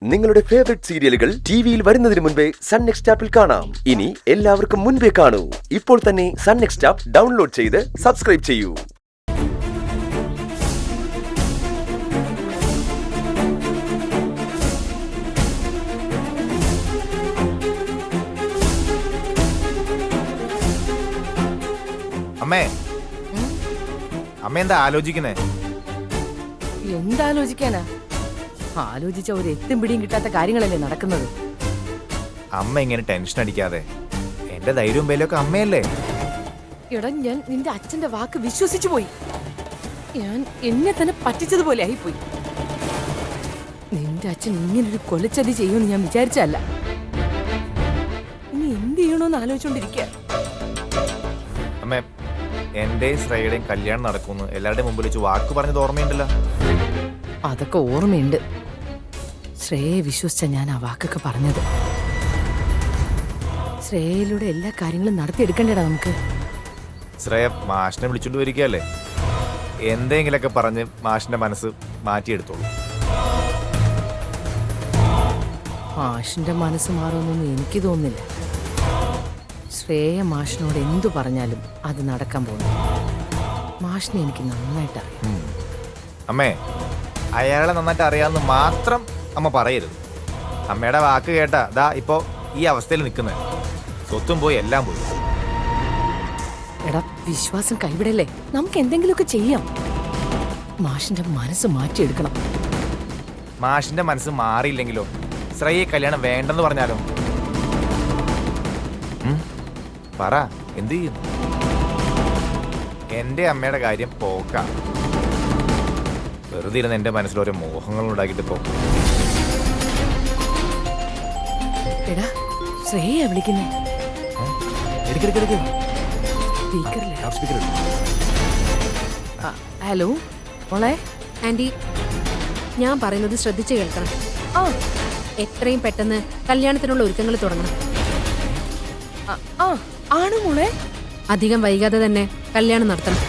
നിങ്ങളുടെ ഫേവറേറ്റ് സീരിയലുകൾ ടിവിയിൽ വരുന്നതിന് മുൻപേ സൺ നെക്സ്റ്റ് ആപ്പിൽ കാണാം. ഇനി എല്ലാവർക്കും മുൻപേ കാണൂ. ഇപ്പോൾ തന്നെ സൺ നെക്സ്റ്റ് ആപ്പ് ഡൗൺലോഡ് ചെയ്ത് സബ്സ്ക്രൈബ് ചെയ്യൂ. അമ്മേ, അമ്മ എന്താ ആലോചിക്കുന്നേ? എന്താലോചിക്കാനാ? ആലോചിച്ച ഒരു എത്തും പിടിയും കിട്ടാത്ത കാര്യങ്ങളല്ലേ നടക്കുന്നത്. അമ്മ ഇങ്ങനെ ടെൻഷൻ അടിക്കാതെ. എന്റെ ധൈര്യവും പേലൊക്കെ അമ്മയല്ലേ. എടാ, ഞാൻ നിന്റെ അച്ഛന്റെ വാക്ക് വിശ്വസിച്ചു പോയി. ഞാൻ എന്നെ തന്നെ പറ്റിച്ചതുപോലെ ആയിപ്പോയി. നിന്റെ അച്ഛൻ ഇങ്ങനൊരു കൊലച്ചതി ചെയ്യുമെന്ന് ഞാൻ വിചാരിച്ചല്ല. ഇനി എന്ത് ചെയ്യണോന്ന് ആലോചിച്ചോണ്ടിരിക്കുക. അമ്മ, എന്റെയും ശ്രേയുടെയും കല്യാണം നടക്കുമെന്ന് എല്ലാവരുടെയും മുമ്പിൽ വെച്ച് വാക്ക് പറഞ്ഞത് ഓർമ്മയുണ്ടല്ലോ. അതൊക്കെ ഓർമ്മയുണ്ട്. ശ്രേയെ വിശ്വസിച്ച ഞാൻ ആ വാക്കൊക്കെ പറഞ്ഞത്. ശ്രേയയിലൂടെ എല്ലാ കാര്യങ്ങളും നടത്തിയെടുക്കണ്ടേടാ നമുക്ക്. ശ്രേയ മാഷിനെ വിളിച്ചോണ്ട് വരികയല്ലേ. എന്തെങ്കിലൊക്കെ പറഞ്ഞ് മാഷിന്റെ മനസ്സ് മാറ്റിയെടുത്തോളൂ. മാഷിന്റെ മനസ്സ് മാറുമെന്നൊന്നും എനിക്ക് തോന്നുന്നില്ല. ശ്രേയ മാഷിനോട് എന്തു പറഞ്ഞാലും അത് നടക്കാൻ പോകുന്നു. മാഷിനെ എനിക്ക് നന്നായിട്ട് അറിയാം. അമ്മേ, അയാളെ നന്നായിട്ട് അറിയാമെന്ന് മാത്രം അമ്മ പറയരുത്. അമ്മയുടെ വാക്ക് കേട്ടാ ദാ ഇപ്പോ ഈ അവസ്ഥയിൽ നിൽക്കുന്നത്. സ്വത്തും പോയി, എല്ലാം പോയി. എടാ, വിശ്വാസം കൈവിടല്ലേ. നമുക്ക് എന്തെങ്കിലുമൊക്കെ ചെയ്യാം. മാഷിന്റെ മനസ്സ് മാറ്റിയെടുക്കണം. മാഷിന്റെ മനസ്സ് മാറിയില്ലെങ്കിലോ? ശ്രേയെ കല്യാണം വേണ്ടെന്ന് പറഞ്ഞാലോ? പറ, എന്ത് ചെയ്യും? എന്റെ അമ്മയുടെ കാര്യം പോക്കാം. വെറുതെ ഇരുന്ന് എന്റെ മനസ്സിൽ ഓരോ മോഹങ്ങൾ ഉണ്ടാക്കിയിട്ട് പോ. എടാ, ശ്രേയ വിളിക്കുന്നേ. ഹലോ മോളെ. ആന്റി, ഞാൻ പറയുന്നത് ശ്രദ്ധിച്ചു കേൾക്കണം. ആ എത്രയും പെട്ടെന്ന് കല്യാണത്തിനുള്ള ഒരുക്കങ്ങൾ തുടങ്ങണം. ആണ് മോളെ. അധികം വൈകാതെ തന്നെ കല്യാണം നടത്തണം.